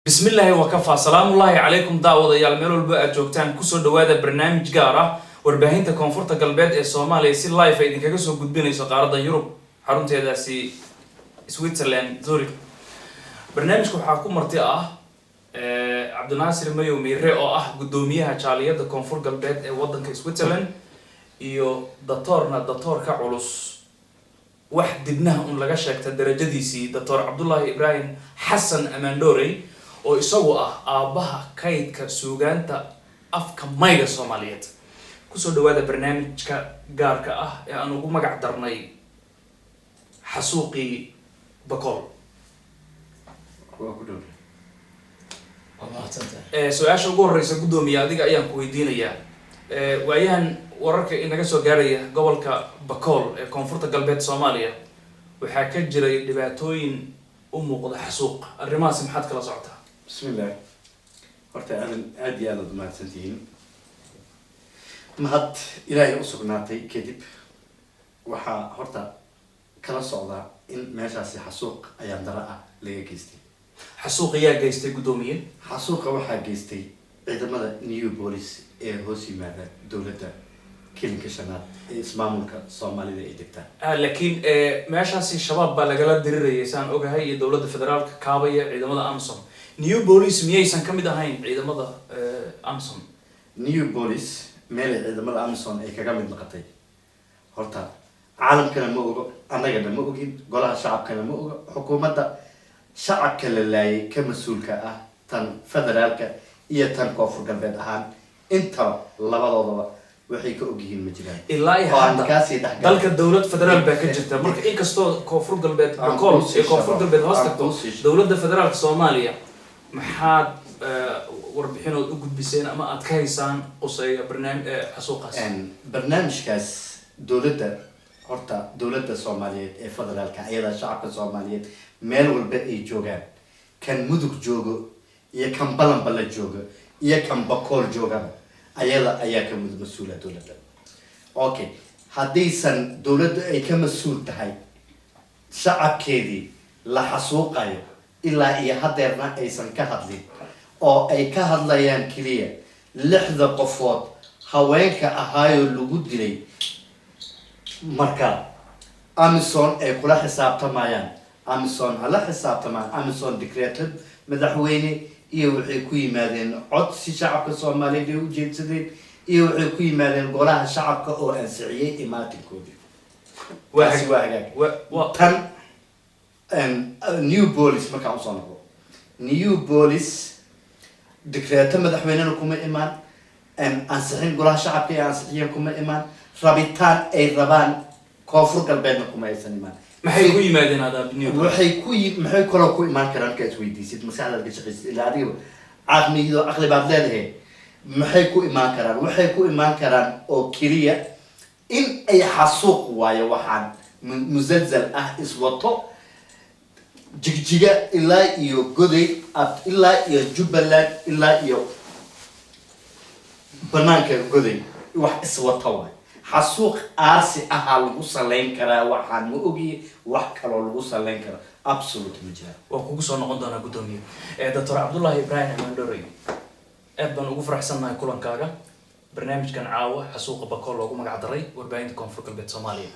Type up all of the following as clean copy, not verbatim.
بسم الله وكفى سلام الله عليكم دعوة يا الميرو الباء جوكتان كسر دوادة برنامج جارة ورباهين تكونفورت قلبات الصومالي سي لايف إذا كجسوا قدبين يسقارض يوروب حرمت هذا سي سويسرلاند زوري برنامج كحكومة مرتئة عبد الناصر ميو ميرئو قدوميها تشالية تكونفورت قلبات وطن كسويسرلاند iyo doctor ka culus wax dibnaha un laga sheegtay darajadiisii doctor Abdullah Ibrahim Hassan Amandore oo isagu ah aabaha kaydka suugaanta afka mayga Soomaaliyeed ku soo dhawaada barnaamijka gaarka ah ee aan ugu magac darnay xasuuqi Bakool su'aasha ugu horeysa gudoomiye adiga ayaan ku weydiinayaa waayahan wararka inaga soo gaaraya gobolka Bakool ee koonfurta galbeed Soomaaliya waxa ka jiray dhibaatooyin u muuqda xasuuq arrimahaas maxaad kala socotaa bismillah horta aad iyo aad mahadsantihiin mahad ilaahay u sugnaatay kadib waxa horta kala socda in meeshaasi xasuuq ayaan dara ah laga geystay xasuuq ayaa geystay gudoomiye xasuuqa waxa geystay ciidamada new police ee hoos yimaada dawladda kilinka shanaad ee ismaamulka Soomaalida ay degtaan laakiin meeshaasi shabaab baa lagala dirirayay saan ogahay iyo dawladda federaalka kaabaya ciidamada AMSOM new police miyaysan kamid ahayn ciidamada AMSOM new police meel ciidamada AMSOM ay kaga mid noqotay horta caalamkana ma ogo annagana ma ogin golaha shacabkana ma ogo xukuumadda shacabka la laayay ka mas'uulka ah tan federaalka iyo tan koonfur galbeed ahaan inta labadoodaba waxay ka ogyihiin ma jiraan ilaa hadda dalka dawlad federaal baa ka jirta marka in kasto koonfur galbeed Bakool ee koonfur galbeed hoos tagto dawladda federaalka Soomaaliya maxaad warbixinood u gudbiseen ama aad ka haysaan qosayga barnaamij xasuuqaas barnaamijkaas dawladda horta dawladda Soomaaliyeed ee federaalka ayada shacabka Soomaaliyeed meel walba ay joogaan kan mudug joogo iyo kan balanbala joogo iyo kan Bakool jooga ayada ayaa ka mas'uula dawladda okay hadaysan dawladdu ay ka mas'uul tahay shacabkeedii la xasuuqayo ilaa iyo hadeerna aysan ka hadlin oo ay ka hadlayaan kaliya 6 qofood haweenka ahaayo lagu dilay marka AMSOM ay kula xisaabtamayaan AMSOM hala xisaabtamaan AMSOM decreed madaxweyne iyo waxay ku yimaadeen cod si shacabka Soomaaliyeed u jeedsadeen iyo waxay ku yimaadeen golaha shacabka oo ansixiyay imaatinkooda tan new police marka uu soo noqdo new police decreed madaxweynena kuma imaan ansixin golaha shacabka ee ansixiyeen kuma imaan rabitaan ay rabaan koonfur galbeedna kuma aysan imaan maxay ku yimaadeen hada new maxay kala ku imaan karaan ka isweydiisid maskaxdaada ka shaqeysid ilaa adiga caqligiido aqli baad leedahay maxay ku imaan karaan waxay ku imaan karaan oo kaliya in ay xasuuq waayo waxaan musalsal ah iswato jigjiga ilaa iyo goday ilaa iyo Jubbaland ilaa iyo banaanka goday wax iswato waayo xasuuq aarsi ah lagu saleyn karaa waxaan ma ogi wax kale oo lagu saleyn karo absolutely ma jira waa kugu soo noqon doona gudoomiye Dr. Abdullah Ibrahim Amandore aad baan ugu faraxsanahay kulankaaga barnaamijkan caawa xasuuqa Bakool loogu magac daray warbaahinta koonfur galbeed Soomaaliya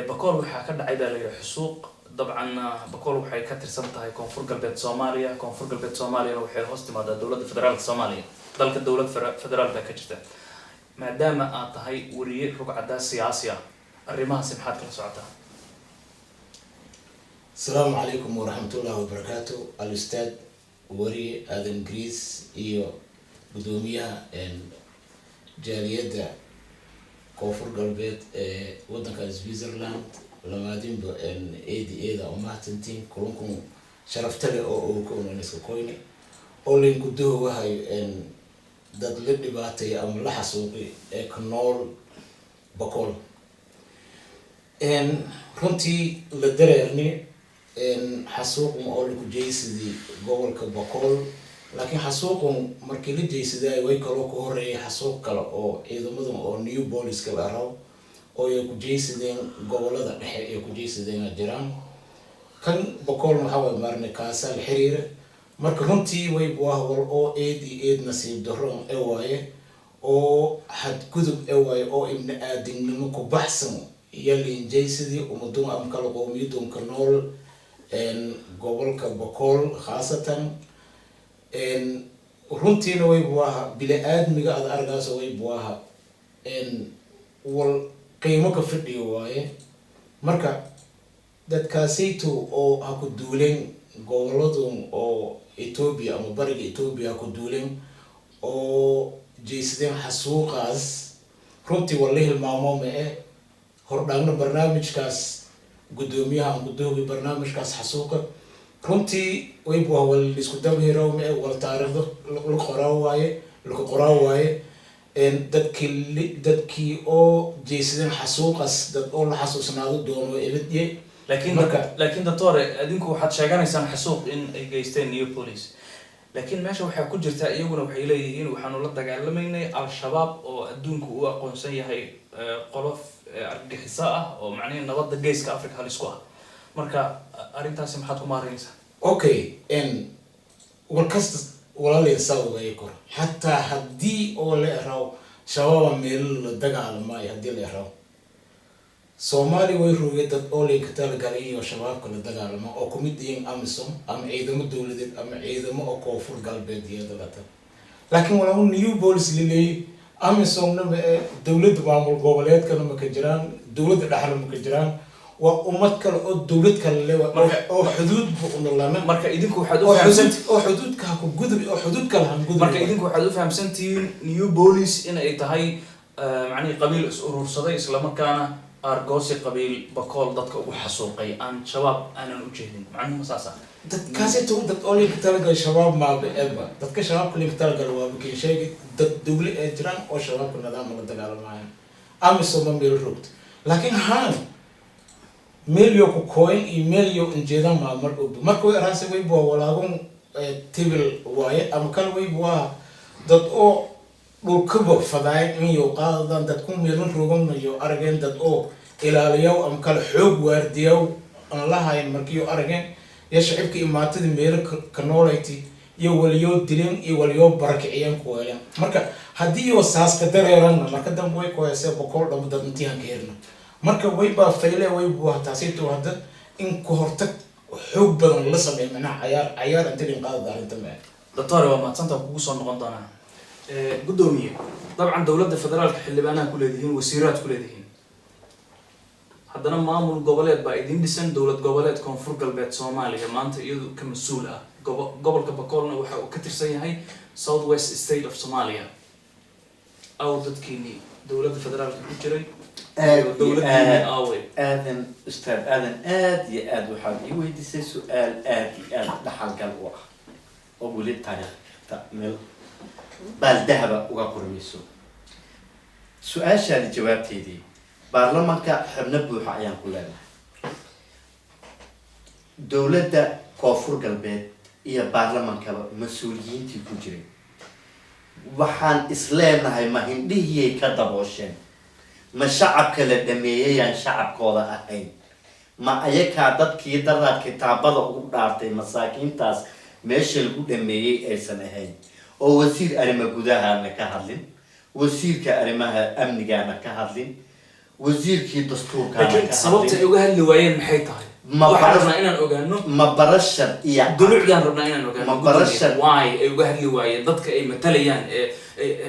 Bakool waxa ka dhacay baa la yiraahdaa xasuuq dabcan Bakool waxay ka tirsan tahay koonfur galbeed Soomaaliya waxay hoos timaadaa dawladda federaalka Soomaaliya dalka dawladda federaalka ka jirta maadaama aad tahay wariye rugcada siyaasi ah arrimahaas maxaad kala socotaa السلام عليكم ورحمة الله وبركاته الأستاذ وري آدم جريس إيو قدوميها جالية كوفر قلبيت ودنك سويسرلاند لما دين إيدا أمهاتنتين كلكم شرفتلي أو كون نسكو كويني أولين قدوه وهاي dad la dhibaatay ama la xasuuqay ee knool Bakool runtii la dareerni xasuuq oo lagu jeeysadii gobolka Bakool laakiin xasuuqun markii la jeeysaday way kaloo ku horeeyay xasuuq kale oo ciidamada oo new police ka raaw oo ay ku jeeysadeen gobolada dhexe ee ku jeeysadeen jiraan kan Bakool waxa way marne kaasal xiriir marka runtii way buah wal oo eed nasiib darro ee waaye oo xadgudub ee waaye oo ibn aadamnimo ku baxsan yalin sidii umadun am kala qoomiyadun ka nool gobolka Boqol khaasatan runtiina way buah bila aadmiga ad argaas way buah wal qiimo ka fadhiyo waaye marka dadkaasaytu oo ha ku duuleen goboladun oo Ethiopia ama bariga Ethiopia ku duuleen oo jeesadeen xasuuqaas runtii wallahi hilmaamo ma hordhaagna barnaamijkaas gudoomiyaha gudoomiye barnaamijkaas xasuuqa runtii way buah wal isku dabheerow ma wal taariikhda la qoraa waaye dadkii oo jeesadeen xasuuqaas dad oo la xasuusnaado doono ebadye laakiin doctore adinku waxaad sheeganaysaan xasuuq in ay geysteen Neapolis laakiin meesha waxaa ku jirta iyaguna waxay leeyihiin waxaanu la dagaalameynay al-shabaab oo adduunku u aqoonsan yahay qolof argagixiso ah oo macnaheedu nabadda geeska Afrika halis ku ah marka arrintaasi maxaad ku maareynaysaa okay warkasta walaalay sababay kor hatta haddii oo la raaw shabaab meel la dagaalamay haddii la raaw Soomaali way roogay dad oo leeyahay talagalay iyo shabaabka la dagaalamo oo kumid yihiin AMISOM ama ciidamo dawladeed ama ciidamo oo koonfur galbeedyada la tahay laakiin walaal Neapolis lilay AMISOM na dawladda maamul goboleedkana ma ka jiraan dawladda dhaxal ma ka jiraan waa ummad kale oo dawlad kale leh oo xuduud u lana marka idinku waxaad u fahamsantii oo xuduudka ku gudub oo xuduud kale han gudub marka idinku waxaad u fahamsantiin Neapolis in ay tahay macnaheedu qabiil is urursaday isla markaana argoosi qabiil Boqol dadka ugu xasuuqay aan shabaab aanan u jeedin macnaheedu saasa dadkaasi dad oo leeyahay talagalay shabaab ma beeba dadka shabaabka leeyahay talagalay waa bukeen sheegay dad dawlad ee jiraan oo shabaabka nidaam la dagaalamayo AMISOM meel roogto laakiin haan مليو كوين مليو إنجيلا ما مركو راسي ويبوا ولا هم تبل واي أما كان ويبوا دت أو بالكبر فداي ميو قاعدة دتكون ميلون روجون ميو أرجن دت أو إلى اليوم أما كان حب ورديو الله هاي مركيو أرجن يشعب كي ما تدي ميل كنولتي يوليو دلين يوليو بركعين كويلا مركا هدي وساس كدر يرانا مركا دم وي كويسة بقول دم دم تيان كيرنا marka way baa fayle way buu taasito hadda in ku hortag xoog badan la sameeyo macna ciyaar inta in qaad daarinta ma doctor waa maanta kugu soo noqon doona gudoomiye dabcan dawladda federaalka xildhibaanaha ku leeyihiin wasiiraad ku leeyihiin haddana maamul goboleed baa idin dhisan dawlad goboleed koonfur galbeed Soomaaliya maanta iyadu ka mas'uul ah gobolka Boqolna waxa uu ka tirsan yahay South West State of Somalia aw dadkii dawladda federaalka ku jiray آذن أستاذ آذن آد وحاب يويدي سؤال آد لحال قلبه أقول التاريخ تأمل بالذهب وقرميسو سؤال شال جواب تيدي برلمان كحبنا بوحة أيام كلنا دولة كافور قلبات هي برلمان كمسؤولين تكوجري وحان إسلامنا هاي ما هندي هي كدبوشين ما شعب كلا دمية يعني شعب كولا أهين ما أيك عدد كيدرا كتابة وقدرتي مساكين تاس ماشي الدمية أي سنة هين أو وزير أريما جودها نكهرلين وزير كأريما أمن جانا كهرلين وزير كي دستور كان لكن صوت يوجه اللوايين محيطها ما برشنا إن أوجانو ما برشر يعني دلوع جان ربنا إن أوجانو ما برشر واي يوجه اللوايين ضدك أي مثليان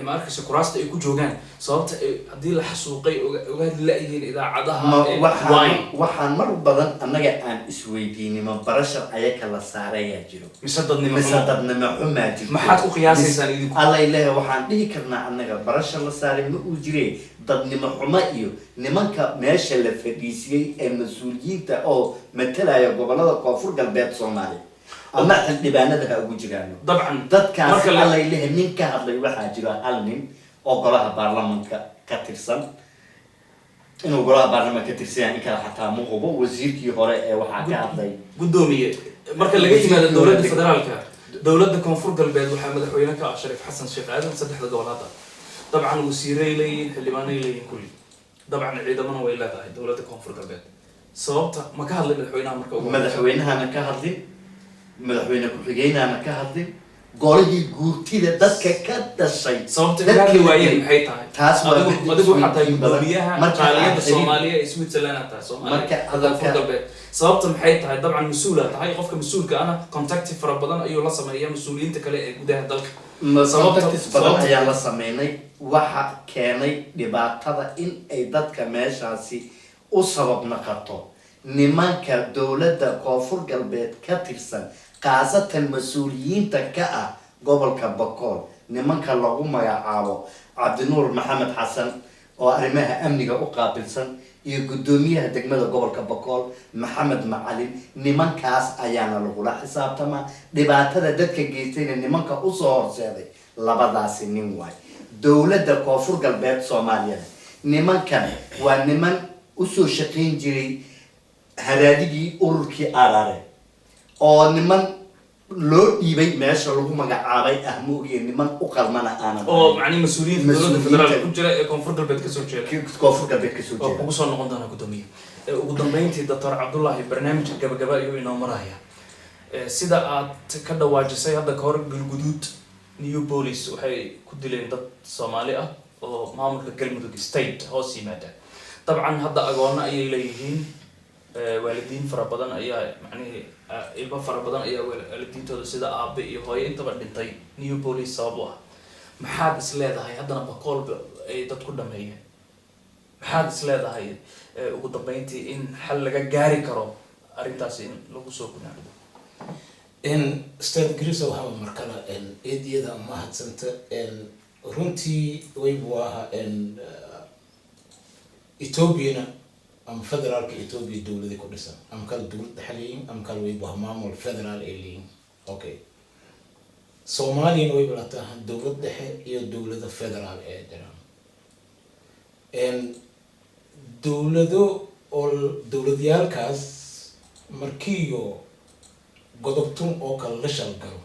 ما أركز كراسة يكون جوجان صوت هذه الحسوقي وجه اللائين إذا عضها waxaan mar badan anaga aan isweydiinay ma barashar ayaka la saaraya jiro misadadnimo xumaa jiro maxaad ku qiyaasaysan idinku alla ilaahay waxaan dhihi karnaa anaga barashar la saaray ma uu jiray dadnimo xumo iyo nimanka meesha la fadhiisiyay ee mas'uuliyiinta oo matalaya gobolada koonfur galbeed Soomaaliya ama xildhibaanada ha ugu jiraan dabcan dadkaas alla ilaahay nin ka hadlay waxaa jira hal nin oo golaha baarlamaanka ka tirsan inuu golaha baarlamaanka ka tirsan in kala xataa ma hubo wasiirkii hore ee waxaa ka hadlay gudoomiye marka laga yimaado dawladda federaalka dawladda koonfur galbeed waxaa madaxweyne ka ah Shariif Xasan Sheekh Aadan saddexda gobolada dabcan wasiiray leeyihiin xildhibaanay leeyihiin kulli dabcan ciidamana way leedahay dawladda koonfur galbeed sababta ma ka hadlay madaxweynaha marka madaxweynahana ka hadlin madaxweyne ku-xigeenaana ka hadlin golihii guurtida dadka ka dhashay sababta gaari waayeen maxay tahay taas waa adigu waxaa tahay gudoomiyaha jaaliyada Soomaaliya ee Switzerland tahay Soomaaliya marka hadalka sababta maxay tahay dabcan mas-uula tahay qofka mas-uulka ana contact fara badan ayuu la sameeyaa mas-uuliyiinta kale ee gudaha dalka sababtis badan ayaa la sameynay waxa keenay dhibaatada in ay dadka meeshaasi u sabab noqoto nimanka dowladda koonfur galbeed ka tirsan qaasatan mas-uuliyiinta ka ah gobolka Bakool nimanka lagu magacaabo Cabdinuur Maxamed Xasan oo arrimaha amniga u qaabilsan iyo gudoomiyaha degmada gobolka Bakool Maxamed Macalin nimankaas ayaana lagula xisaabtama dhibaatada dadka geystayna nimanka u soo horseeday labadaasi nin waay dowladda koonfur galbeed Soomaaliya nimankan waa niman u soo shaqeyn jiray hadadigii ururkii Arare oo niman loo dhiibay meesha lagu magacaabay ahmoogiye niman u qalmana aanan oo macni mas-uuliyiinta dowladda federaalka ku jira ee koonfur galbeed ka soo jeeda koonfur galbeed ka soo jeeda ugu soo noqon doona gudoomiye ugu dambeyntii Dr. Cabdullaahi barnaamijka gabagaba ayuu inoo maraya sida aad ka dhawaajisay hadda ka hor Galguduud New Police waxay ku dileen dad Soomaali ah oo maamulka Galmudug state hoos yimaada dabcan hadda agoonna ayay leeyihiin waalidiin fara badan ayaa macnaheedu ilmo fara badan ayaa waalidiintooda sida aabe iyo hooyo intaba dhintay New Police sabab ah maxaad is leedahay haddana Bakool ay dad ku dhameeyeen maxaad is leedahay ugu dambeyntii in xal laga gaari karo arrintaas in lagu soo gunaado in state grisa waxa markala eediyada ma hadsanta runtii way buaha Ethiopia am federaalka Ethiopia dowladda ku dhisan am kala dowladda xaliin am kala way buaha maamul federaal ee okay Soomaaliya way balata dowladda dhexe iyo dowladda federaal ee jiraan dowladyaalkaas markiyo godobtun oo kala la shalgalo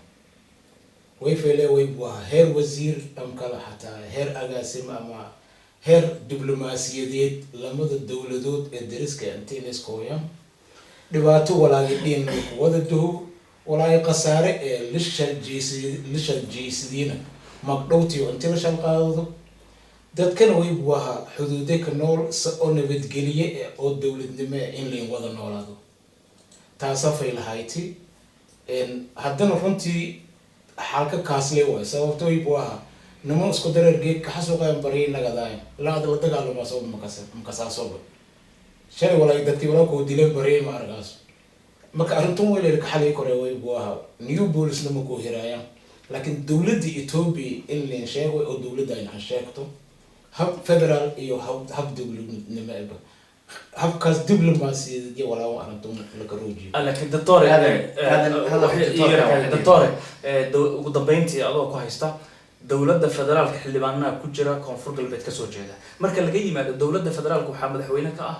way feelee way buaha heer wasiir am kala xataa heer agaasim ama heer diblomaasiyadeed lamada dowladood ee dariska intiiskooya dhibaato walaagidin wada duhu walaay qasaare ee lishal jeesidiina magdhowtii inta la shalqaado dadkana way buaha xuduude ka nool oo nabadgeliye oo dowladnimo in leen wada noolaado taasa fay lahayti haddana runtii xalka kaasle way sababtoo way buaha nimo isku dareergeed ka xasuuqaan bari nagadaay la dagaalamo soo makasaasoba shalay walaay dadkii walaal ku dileen bari ma argaas marka arintun way leeyahay xalay kore way buaha New Police lama ku hiraayaan laakiin dowladda Ethiopia in leen sheego oo dowladda ay sheegto hab federal iyo hab dowladnimo habkaas diblomaasiyadeed iyo walaal arintun la karoojiyo laakiin doctor ugu dambeyntii adoo ku haysta dowladda federaalka xildhibaanada ku jira koonfur galbeed ka soo jeeda marka laga yimaado dowladda federaalka waxa madaxweyne ka ah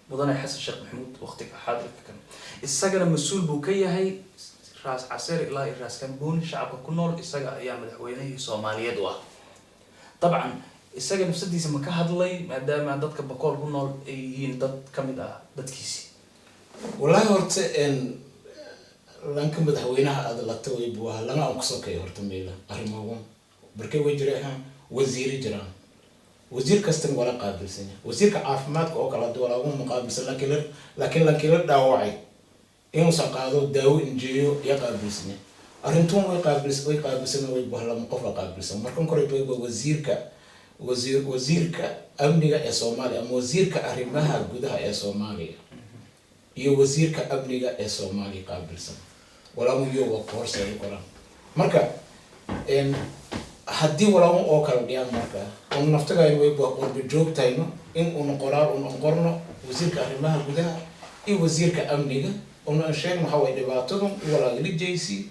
mudane Xasan Sheekh Maxamuud waqtiga xaadirka kan isagana mas'uul buu ka yahay raas caseer ilaa raas kambuun shacabka ku nool isaga ayaa madaxweynihii Soomaaliyeed u ah dabcan isaga nafsadiisa ma ka hadlay maadaama dadka Bakool ku nool ay yihiin dad kamid ah dadkiisi wallahi horta lanka madaxweynaha aad la taway buu lama aan ku sokay horta meela arrimaha barkay way jiraan wasiir jiraan wasiir kastan wala qaabilsan wasiirka caafimaadka oo kala duwan ugu muqaabilsan laakiin la dhaawacay inuu saqaado daawo injiyo ya qaabilsan arintun way qaabilsan way bahlan qof la qaabilsan markan kore bay wasiirka amniga ee Soomaaliya ama wasiirka arrimaha gudaha ee Soomaaliya iyo wasiirka amniga ee Soomaaliya qaabilsan wala mu iyo qoorsa qoran marka haddii walaal oo kala dhiyaan marka oo naftaga way qorbi joogtayno in uu qorno wasiirka arrimaha gudaha iyo wasiirka amniga oo sheegno waxa way dhibaatadu walaal lijaysi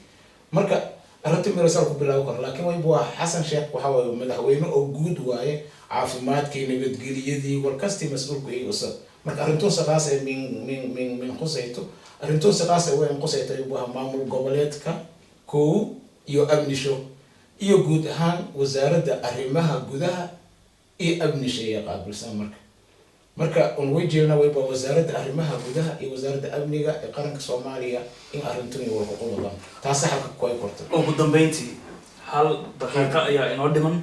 marka arrinta meesha ku bilaaw karo laakiin way buu Xasan Sheekh waxa way madaxweyne oo guud waaye caafimaadkii nabadgeliyadii warkastii mas'uulku ay usoo marka arrintu saqaas ee min qosayto arrintu saqaas ee weyn qosayto buu maamul goboleedka iyo amnisho iyo guud ahaan wasaaradda arrimaha gudaha iyo amnisho qaabilsan marka marka un way jeelna wayba wasaaradda arrimaha gudaha iyo wasaaradda amniga ee qaranka Soomaaliya in arrintani wada qodobaan taas halka ku ay korto ugu dambeyntii hal daqiiqo ayaa inoo dhiman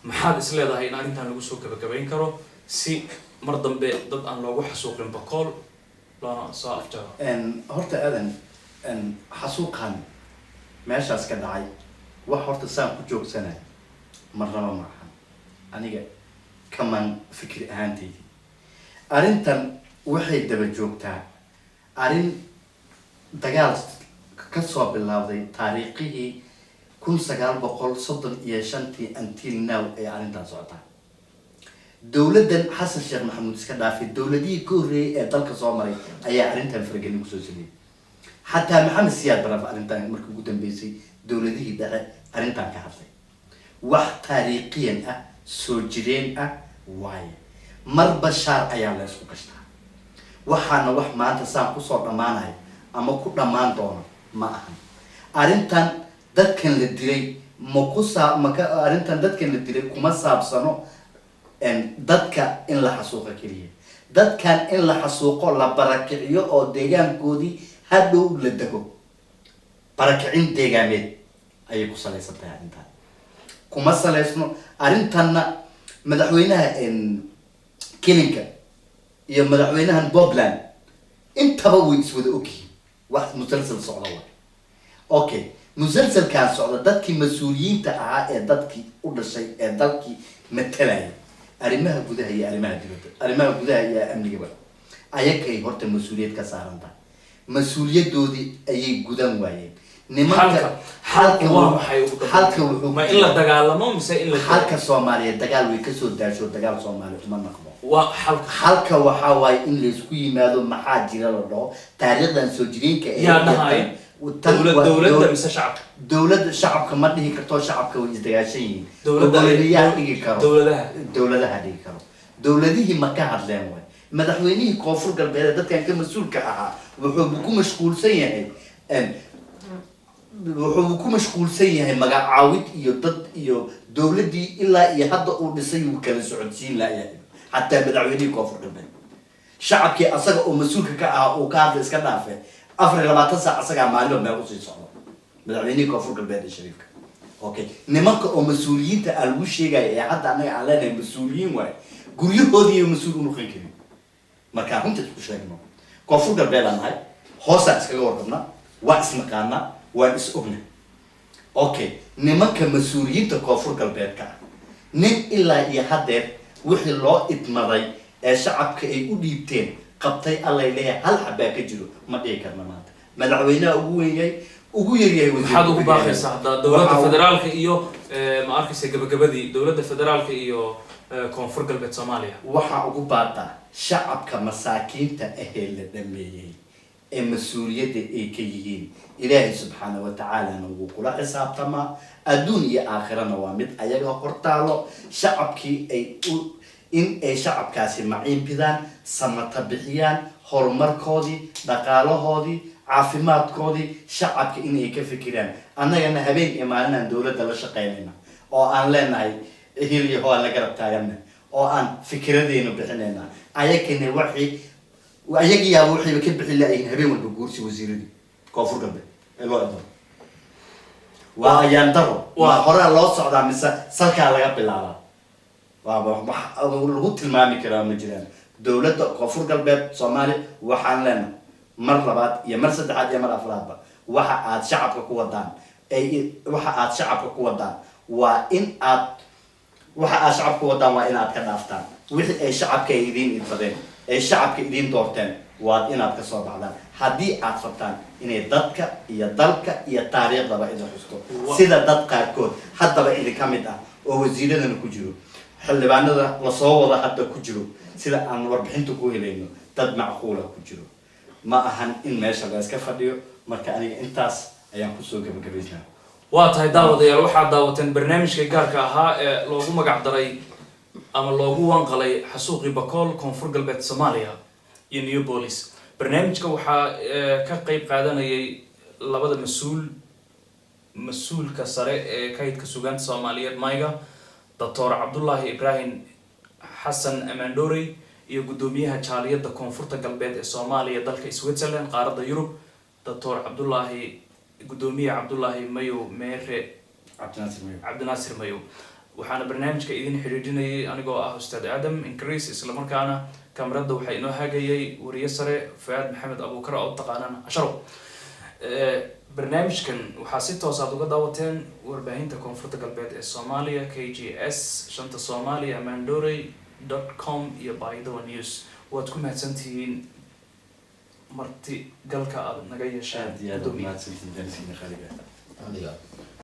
maxaad is leedahay in arrintan lagu soo gabagabayn karo si mar dambe dad aan loogu xasuuqin bakool loona soo afjaro horta aadan xasuuqan meeshaas ka dhacay wax horta saan ku joogsanay marnaba maahan aniga kaman fikri ahaantaydi arrintan waxay daba joogtaa arrin dagaal ka soo bilowday taariikhihii 1935 until now ay arrintan socotaa dowladdan xasan sheekh maxamuud iska dhaafay dowladihii ka horreeyay ee dalka soo maray ayaa arrintan faragelin kusoo sameeyay xataa maxamed siyaad baraf arrintan markii ugu dambeysay dowladihii dhexe arrintan ka hadlay wax taariikhiyan ah soo jireen ah waaye marba shaar ayaa la isku gashtaa waxaana wax maanta saan kusoo dhammaanay ama ku dhammaan doono ma ahan arrintan dadkan la dilay arrintan dadkan la dilay kuma saabsano dadka in la xasuuqo keliya dadkan in la xasuuqo la barakiciyo oo deegaankoodii hadhow la dego barakicin deegaameed ayay ku salaysan tahay arrintan kuma salaysno arrintanna madaxweynaha kelinka iyo madaxweynahan Puntland intaba way iswada ogyihiin wax musalsal socda waa okay musalsalkan socda dadkii mas-uuliyiinta ahaa ee dadkii u dhashay ee dalkii matalaya arrimaha gudaha iyo arrimaha dibadda arrimaha gudaha iyo amniga ayakay horta mas-uuliyad ka saaran tahay mas-uuliyadoodii ayay gudan waayeen nimanka halka waxay ugu wuxuu ma in la dagaalamo mise in la halka Soomaaliya dagaal way ka soo daasho dagaal Soomaaliya uma naqmo waa halka waxa waay in la isku yimaado maxaa jira la dhaho taariikhdan soo jireenka ee dowladda mise shacabka dowladda shacabka ma dhihi karto shacabka way isdagaashan yihiin dowladaha dhigi karo dowladihii ma ka hadleen way madaxweynihii koonfur galbeed dadkan ka mas-uulka ahaa wuxuu ku mashquulsan yahay magacaawid iyo dad iyo dowladii ilaa iyo hadda uu dhisay uu kala socodsiin lahayaa حتى مدعويني كوفر قلبي شعب كي أصدق أو مسؤول كا أو كارد إسكندر في أفريقيا لما تسع أصدق معلوم ما يقصي صعب مدعويني كوفر قلبي الشريف أوكي نمك أو مسؤولين تقلوا شيء جاي حتى أنا على المسؤولين واي قولي هذي مسؤولون خيرين ما كانوا تسوي شيء منه كوفر قلبي لنا هاي حاسة إسكندر ورقمنا واسم كنا واسمنا أوكي نمك مسؤولين تكوفر قلبي كا نم إلا يحدد وحي الله اتمري شعبك اي وديبتين قبطي الله إليه هل حبا كجلو ما دي كرنا مات مدعوينا ugu yaryahay waxaad ugu baaqaysaa hadda dowladda federaalka iyo ma arkaysa gabagabadii dowladda federaalka iyo koonfur galbeed Soomaaliya waxa ugu baaqaa shacabka masaakiinta ahee la dhameeyay ee mas'uuliyadda ay ka yihiin Ilaahay subhanahu wa ta'ala uu kula xisaabtama adduun iyo aakhirana waa mid ayaga hortaalo shacabkii ay in ay shacabkaasi maciin bidaan samata bixiyaan horumarkoodii dhaqaalahoodii caafimaadkoodii shacabka in ay ka fikiraan annagana habeen imaanan dawladda la shaqeynayna oo aan leenahay hiliyo oo la garab taagana oo aan fikradeena bixinayna ayakina ayagiyaa wixii ka bixin lahayn habeen walba guursi wasiiradii koonfur galbeed ee loo eedo waa ayaan daro waa hore loo socdaa mise salka laga bilaabaa waa lagu tilmaami karaa ma jiraan dawladda koonfur galbeed Soomaaliya waxaan leenahay mar labaad iyo mar saddexaad iyo mar afraadba waxa aad shacabka ku wadaan waa in aad ka dhaaftaan wixii ay shacabka idin idfadeen ay shacabka idin doorteen waa inaad ka soo baxdaan haddii aad rabtaan inay dadka iyo dalka iyo taariikhdaba idin xusto sida dad qaarkood haddaba idin ka mid ah oo wasiiradana ku jiro xildhibaanada la soo wada hadda ku jiro sida aan warbixinta ku helayno dad macquul ah ku jiro ma ahan in meesha la iska fadhiyo marka aniga intaas ayaan ku soo gabagabaysnaa waa tahay daawadayaal waxaad daawateen barnaamijka gaarka ahaa ee loogu magac daray ama loogu wanqalay xasuuqii bakool koonfur galbeed Soomaaliya iyo Newbolis barnaamijka waxaa ka qayb qaadanayay labada mas'uulka sare ee kaydka suugaanta Soomaaliyeed Mayga Dr. Cabdullaahi Ibrahim Xasan Amandori iyo guddoomiyaha jaaliyadda koonfurta galbeed ee soomaaliya dalka switzerland qaaradda yurub doctor guddoomiye cabdulaahi mayow meere cabdinaasir mayow. waxaana barnaamijka idin xidhiidhinayay anigoo ah ustaad aadam increase, islamarkaana kamarada waxaa inoo hagayay wariye sare fuaad maxamed abuukar oo taqaanaan asharo. barnaamijkan waxaa si toos aad uga daawateen warbaahinta koonfurta galbeed ee soomaaliya KGS shanta Soomaaliya mandorey.com iyo Baidoa News. waad ku mahadsantihiin marti galka aad naga yeesheen. aad iyo aad u mahadsantihiin.